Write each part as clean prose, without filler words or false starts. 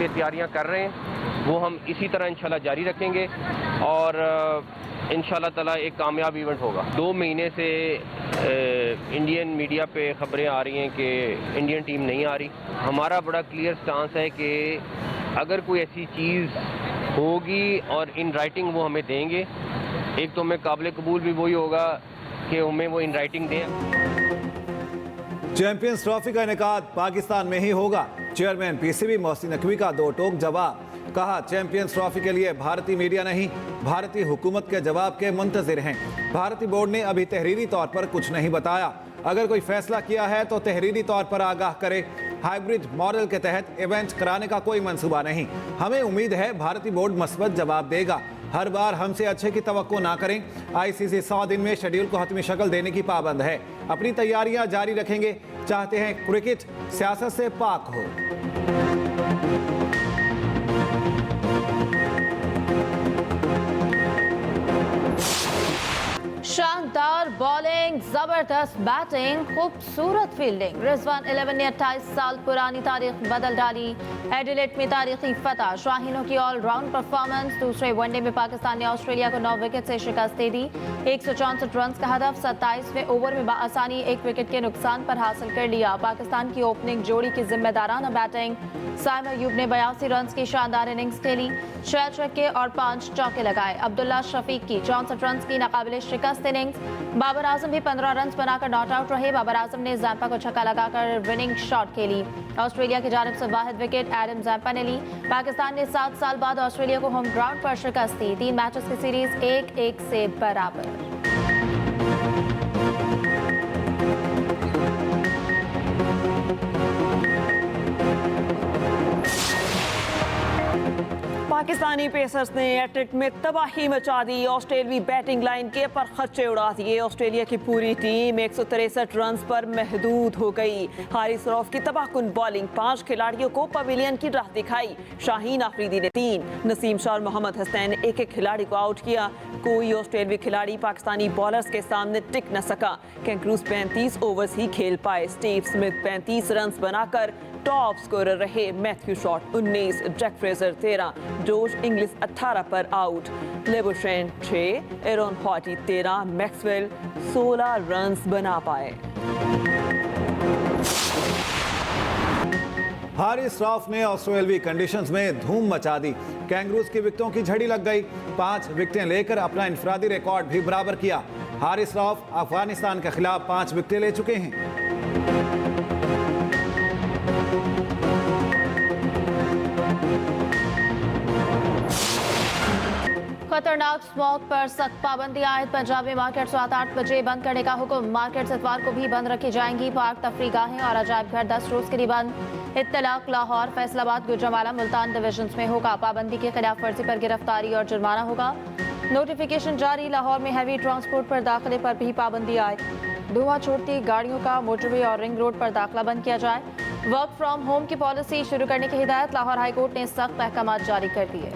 पे तैयारियां कर रहे हैं, वो हम इसी तरह इंशाल्लाह जारी रखेंगे और इंशाल्लाह ताला एक कामयाब इवेंट होगा। 2 महीने से इंडियन मीडिया पे खबरें आ रही हैं कि इंडियन टीम नहीं आ रही। हमारा बड़ा क्लियर स्टांस है कि अगर कोई ऐसी चीज़ होगी और इन राइटिंग वो हमें देंगे, एक तो हमें काबिल कबूल भी वही होगा कि हमें वो इन राइटिंग दें। चैंपियंस ट्रॉफी का इनेकाद पाकिस्तान में ही होगा। चेयरमैन पीसीबी मोहसिन नकवी का दो टोक जवाब। कहा, चैंपियंस ट्रॉफी के लिए भारतीय मीडिया नहीं, भारतीय हुकूमत के जवाब के मुंतजिर हैं। भारतीय बोर्ड ने अभी तहरीरी तौर पर कुछ नहीं बताया। अगर कोई फैसला किया है तो तहरीरी तौर पर आगाह करे। हाइब्रिड मॉडल के तहत इवेंट कराने का कोई मंसूबा नहीं। हमें उम्मीद है भारतीय बोर्ड मस्बत जवाब देगा। हर बार हमसे अच्छे की तवक्को ना करें। आईसीसी 100 दिन में शेड्यूल को हतमी शक्ल देने की पाबंद है। अपनी तैयारियां जारी रखेंगे। चाहते हैं क्रिकेट सियासत से पाक हो। शानदार बॉलिंग, जबरदस्त बैटिंग, खूबसूरत फील्डिंग। रिजवान 11 ने 28 साल पुरानी तारीख बदल डाली। एडिलेड में तारीखी फतह। शाहीनों की ऑलराउंड परफॉर्मेंस। दूसरे वनडे में पाकिस्तान ने ऑस्ट्रेलिया को 9 विकेट से शिकस्त दे दी। 164 रन का हदफ 27वें ओवर में बाआसानी 1 विकेट के नुकसान पर हासिल कर लिया। पाकिस्तान की ओपनिंग जोड़ी की जिम्मेदाराना बैटिंग। साइम अयूब ने 82 रन की शानदार इनिंग्स खेली। 6 छक्के और 5 चौके लगाए। अब्दुल्ला शफीक की 64 रन की नाकाबिले शिकस्त इनिंग्स। बाबर आजम भी 15 रन बनाकर नॉट आउट रहे। बाबर आजम ने जैम्पा को छक्का लगाकर विनिंग शॉट खेली। ऑस्ट्रेलिया की जानिब से वाहिद विकेट एडम जैम्पा ने ली। पाकिस्तान ने 7 साल बाद ऑस्ट्रेलिया को होम ग्राउंड पर शिकस्त दी। 3 मैचेस की सीरीज 1-1 से बराबर। पाकिस्तानी पेसर्स ने एटेट में तबाही मचा दी। ऑस्ट्रेलियाई बैटिंग लाइन के पर खर्चे उड़ा दिए। ऑस्ट्रेलिया की पूरी टीम 163 रन पर महदूद हो गई। हारिस रऊफ की तबाहकुन बॉलिंग 5 खिलाड़ियों को पवेलियन की राह दिखाई। शाहीन आफरीदी ने 3, नसीम शाह और मोहम्मद हसनैन ने एक खिलाड़ी को आउट किया। कोई ऑस्ट्रेलियाई खिलाड़ी पाकिस्तानी बॉलर्स के सामने टिक न सका। कैंक्रूज 35 ओवर्स ही खेल पाए। स्टीव स्मिथ 35 रन बनाकर टॉप स्कोरर रहे। Matthew Short 19, Jake Fraser 13, Josh Inglis 18 पर out. Labuschagne 6, Aaron Hardie 13, Maxwell 16 run बना पाए। हारिस रऊफ ने ऑस्ट्रेलियाई कंडीशंस में धूम मचा दी। कैंगरूज की विकेटों की झड़ी लग गई। 5 विकेटें लेकर अपना इनफरादी रिकॉर्ड भी बराबर किया। हारिस रऊफ अफगानिस्तान के खिलाफ 5 विकेटें ले चुके हैं। खतरनाक स्मॉग पर सख्त पाबंदी आयद। पंजाब में मार्केट रात 8 बजे बंद करने का हुक्म। मार्केट इतवार को भी बंद रखी जाएंगी। पार्क, तफरीगाहें और अजायब घर 10 रोज के लिए बंद। इत्तलाक लाहौर, फैसलाबाद, गुजरांवाला, मुल्तान डिविजन में होगा। पाबंदी की खिलाफ वर्जी पर गिरफ्तारी और जुर्माना होगा। नोटिफिकेशन जारी। लाहौर में हैवी ट्रांसपोर्ट पर दाखिले पर भी पाबंदी आए। धुआं छोड़ती गाड़ियों का मोटरवे और रिंग रोड पर दाखिला बंद किया जाए। वर्क फ्रॉम होम की पॉलिसी शुरू करने की हिदायत। लाहौर हाईकोर्ट ने सख्त अहकाम जारी कर दिए।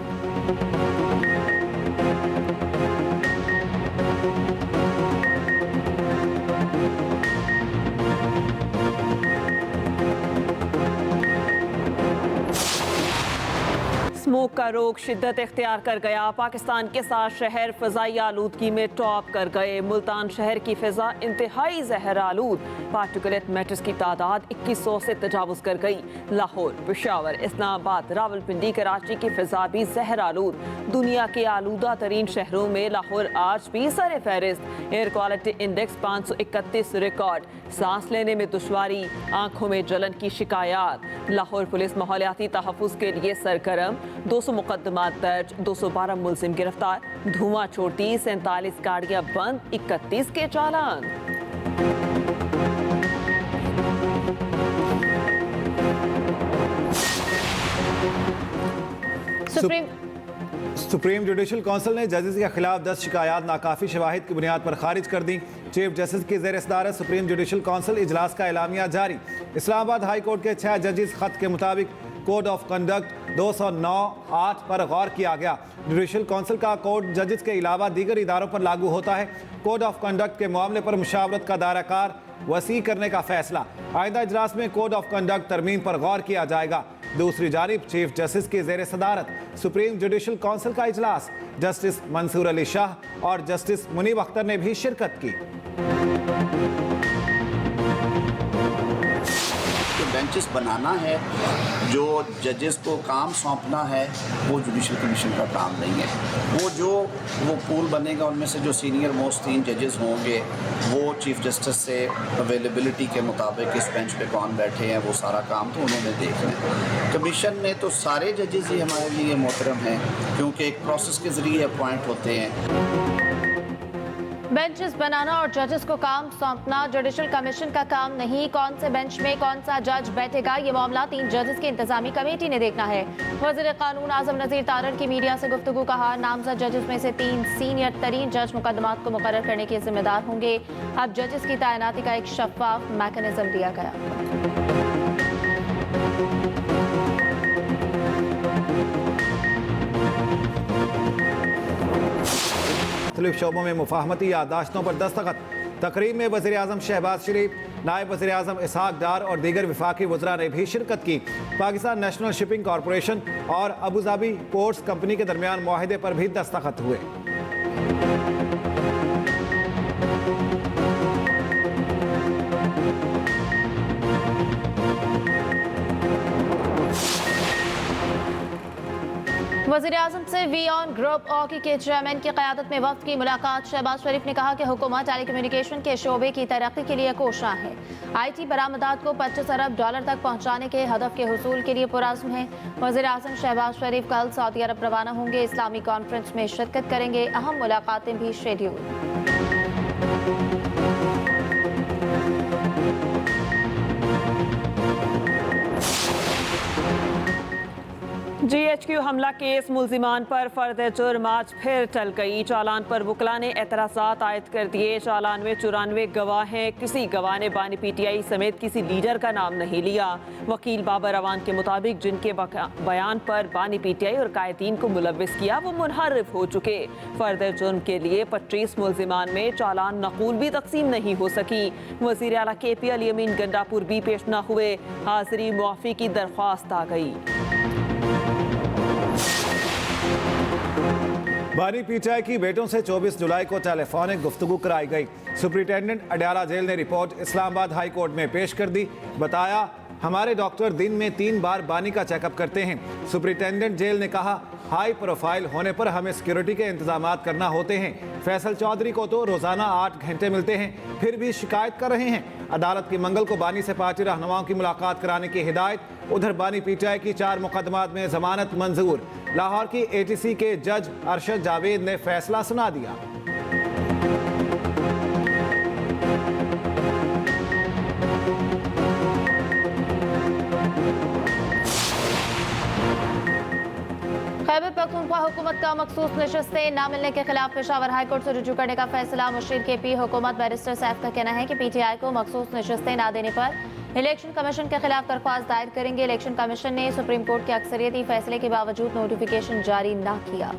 स्मोक का रोग शिद्दत इख्तियार कर गया। पाकिस्तान के 7 शहर फ़ज़ाई आलूदगी में टॉप कर गए। मुल्तान शहर की फ़िज़ा इंतहाई ज़हर आलूद। पार्टिकुलेट मैटर्स की तादाद 2100 से तजावुज़ कर गई। लाहौर, पेशावर, इस्लामाबाद, रावलपिंडी, कराची की फ़िज़ा भी ज़हर आलूद। दुनिया के आलूदा तरीन शहरों में लाहौर आज भी सर फहरिस्त। Air quality index 531 record. सांस लेने में दुश्वारी, आंखों में जलन की शिकायत। लाहौर पुलिस माहौलियाती तहफ़्फ़ुज़ के लिए सरगर्म। 200 मुकदमात दर्ज, 212 मुलजिम गिरफ्तार। धुआं छोड़ती 47 गाड़ियां बंद, 31 के चालान। सुप्रीम जुडिशल काउंसिल ने जजेस के खिलाफ 10 शिकायत नाकाफी शवाहिद की बुनियाद पर खारिज कर दी। चीफ जस्टिस की ज़ेर सदारत सुप्रीम जुडिशल काउंसिल इजलास का एलामिया जारी। इस्लामाबाद हाई कोर्ट के 6 जजेस खत के मुताबिक कोड ऑफ कंडक्ट 209(8) पर गौर किया गया। जुडिशल काउंसिल का कोड जजेस के अलावा दीगर इदारों पर लागू होता है। कोड ऑफ कंडक्ट के मामले पर मुशावरत का दायराकार वसी करने का फैसला। आइंदा इजलास में कोड ऑफ कंडक्ट तरमीम पर गौर किया जाएगा। दूसरी जानिब चीफ जस्टिस की जेर सदारत सुप्रीम जुडिशल काउंसिल का इजलास, जस्टिस मंसूर अली शाह और जस्टिस मुनीब अख्तर ने भी शिरकत की। बेंचेस बनाना है, जो जजेस को काम सौंपना है वो जुडिशल कमीशन का काम नहीं है। वो पूल बनेगा, उनमें से जो सीनियर मोस्ट 3 जजेस होंगे वो चीफ जस्टिस से अवेलेबिलिटी के मुताबिक इस बेंच पे कौन बैठे हैं वो सारा काम तो उन्होंने देखना है। कमीशन में तो सारे जजेस ही हमारे लिए मोहतरम हैं क्योंकि एक प्रोसेस के ज़रिए अपॉइंट होते हैं। बेंचेस बनाना और जजेस को काम सौंपना जुडिशल कमीशन का काम नहीं। कौन से बेंच में कौन सा जज बैठेगा, ये मामला 3 जजेस की इंतजामी कमेटी ने देखना है। वज़ीर कानून आज़म नज़ीर तारड़ की मीडिया से गुफ्तगू, कहा नामजद जजेस में से 3 सीनियर तरीन जज मुकदमात को मुकर्रर करने के जिम्मेदार होंगे। अब जजेस की तैनाती का एक शफाफ मैकेनिज्म दिया गया। मुख्तलिफ शोबों में मुफाहमती याददाश्तों पर दस्तखत। तकरीब में वज़ीर आज़म शहबाज शरीफ, नायब वज़ीर आज़म इसहाक डार और दीगर वफाकी वज़रा ने भी शिरकत की। पाकिस्तान नेशनल शिपिंग कॉरपोरेशन और अबूधाबी पोर्ट्स कंपनी के दरमियान मुआहिदे पर भी दस्तखत हुए। वज़ीर आज़म से वीऑन ग्रुप ऑकी के चेयरमैन की क़यादत में वक्त की मुलाकात। शहबाज शरीफ ने कहा कि हुकूमत टेलीकम्युनिकेशन के शोबे की तरक्की के लिए कोशां है। IT बरामदात को $25 अरब तक पहुँचाने के हदफ के हुसूल के लिए पुरज़्म है। वज़ीर आज़म शहबाज शरीफ कल सऊदी अरब रवाना होंगे, इस्लामी कॉन्फ्रेंस में शिरकत करेंगे। अहम मुलाकातें भी शेड्यूल। GHQ हमला केस मुल्जिमान पर फर्द जुर्म आज फिर टल गई। चालान पर वकला ने एतराज़ात आयद कर दिए। चालान में 94 गवाह हैं। किसी गवाह ने बानी PTI समेत किसी लीडर का नाम नहीं लिया। वकील बाबर अवान के मुताबिक जिनके बयान पर बानी PTI और कायदीन को मुलव्विस किया वो मुनहरिफ हो चुके। फर्द जुर्म के लिए 25 मुल्जिमान में चालान नकूल भी तकसीम नहीं हो सकी। वज़ीर आला KP अली अमीन गंडापुर भी पेश न हुए। हाजिरी मुआफ़ी की दरख्वास्त आ गई। बानी PTI की बेटों से 24 जुलाई को टेलीफोनिक गुफ्तगू कराई गई। सुपरिटेंडेंट अडयाला जेल ने रिपोर्ट इस्लामाबाद हाई कोर्ट में पेश कर दी। बताया हमारे डॉक्टर दिन में 3 बार बानी का चेकअप करते हैं। सुपरिटेंडेंट जेल ने कहा हाई प्रोफाइल होने पर हमें सिक्योरिटी के इंतजाम करना होते हैं। फैसल चौधरी को तो रोजाना 8 घंटे मिलते हैं, फिर भी शिकायत कर रहे हैं। अदालत की मंगल को बानी से पार्टी रहनुमाओं की मुलाकात कराने की हिदायत। उधर बानी PTI की 4 मुकदमात में जमानत मंजूर। लाहौर की ATC के जज अरशद जावेद ने फैसला सुना दिया। खैबर पख्तूनख्वा हुकूमत का मखसूस नशिस्तें न मिलने के खिलाफ पेशावर हाई कोर्ट से रुजू करने का फैसला। मुशीर KP हुकूमत बैरिस्टर सैफ का कहना है कि PTI को मखसूस नशिस्तें न देने पर इलेक्शन कमीशन के खिलाफ दरख्वास्त दायर करेंगे। इलेक्शन कमीशन ने सुप्रीम कोर्ट के अक्सरियती फैसले के बावजूद नोटिफिकेशन जारी न किया।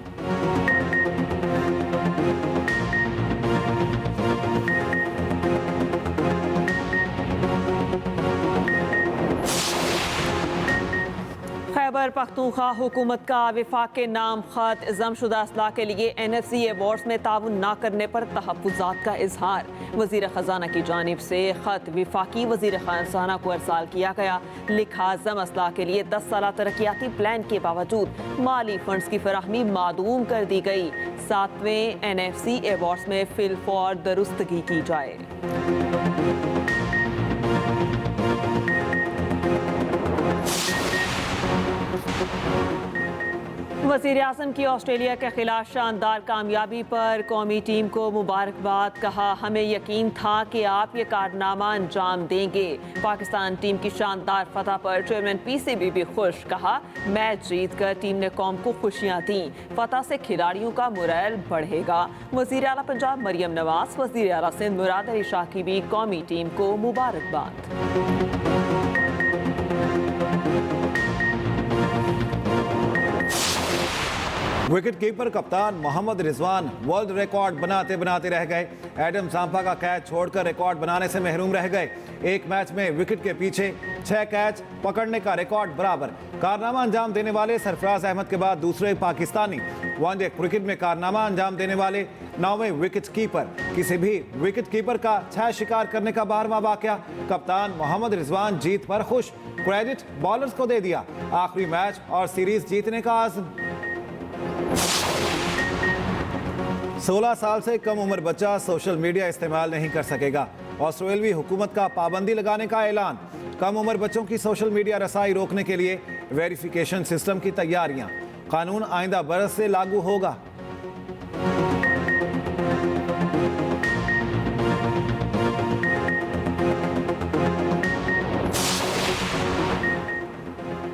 खैबर पख्तूनख्वा हुकूमत का विफाक के नाम खत जमशुदा असलाह के लिए NFC अवार्ड्स में ताउन न करने पर तहफ़्फ़ुज़ात का इजहार। वज़ीर ख़जाना की जानिब से खत विफाकी वज़ीर ख़जाना को अरसाल किया गया। लिखा जम असलाह के लिए 10 साला तरक्याती प्लान के बावजूद माली फंड्स की फराहमी मादूम कर दी गई। 7वें NFC अवार्ड्स में फिल फॉर दुरुस्तगी की जाए। वज़ीर आज़म की ऑस्ट्रेलिया के खिलाफ शानदार कामयाबी पर कौमी टीम को मुबारकबाद। कहा हमें यकीन था कि आप ये कारनामा अंजाम देंगे। पाकिस्तान टीम की शानदार फतह पर चेयरमैन PCB भी खुश। कहा मैच जीत कर टीम ने कौम को खुशियाँ दी। फतह से खिलाड़ियों का मोरल बढ़ेगा। वज़ीर आला पंजाब मरियम नवाज, वज़ीर आला सिंध मुराद अली शाह की भी कौमी टीम को मुबारकबाद। विकेट कीपर कप्तान मोहम्मद रिजवान वर्ल्ड रिकॉर्ड बनाते बनाते रह गए। एडम जाम्पा का कैच छोड़कर रिकॉर्ड बनाने से महरूम रह गए। एक मैच में विकेट के पीछे 6 कैच पकड़ने का रिकॉर्ड बराबर। कारनामा अंजाम देने वाले सरफराज अहमद के बाद दूसरे पाकिस्तानी। वनडे क्रिकेट में कारनामा अंजाम देने वाले 9वें विकेट कीपर। किसी भी विकेट कीपर का 6 शिकार करने का 12वां वाकया। कप्तान मोहम्मद रिजवान जीत पर खुश, क्रेडिट बॉलर्स को दे दिया। आखिरी मैच और सीरीज जीतने का आज़म। 16 साल से कम उम्र बच्चा सोशल मीडिया इस्तेमाल नहीं कर सकेगा। ऑस्ट्रेलियाई हुकूमत का पाबंदी लगाने का ऐलान। कम उम्र बच्चों की सोशल मीडिया रसाई रोकने के लिए वेरिफिकेशन सिस्टम की तैयारियां। कानून आइंदा बरस से लागू होगा।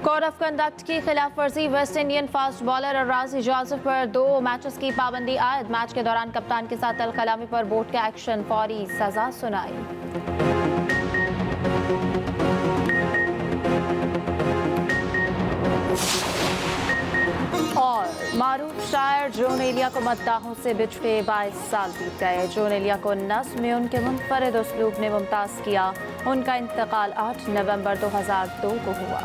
कोड ऑफ कंडक्ट की खिलाफ वर्जी। वेस्ट इंडियन फास्ट बॉलर राजी जोसेफ पर 2 मैचेस की पाबंदी आयद। मैच के दौरान कप्तान के साथ अलकलामी पर बोर्ड के एक्शन, फौरी सजा सुनाई। और मारूफ शायर जॉन एलिया को मद्दाहों से बिछड़े 22 साल बीत गए। जॉन एलिया को नस्म में उनके मुनफरिद उसलूब ने मुमताज़ किया। उनका इंतकाल 8 नवंबर 2002 को हुआ।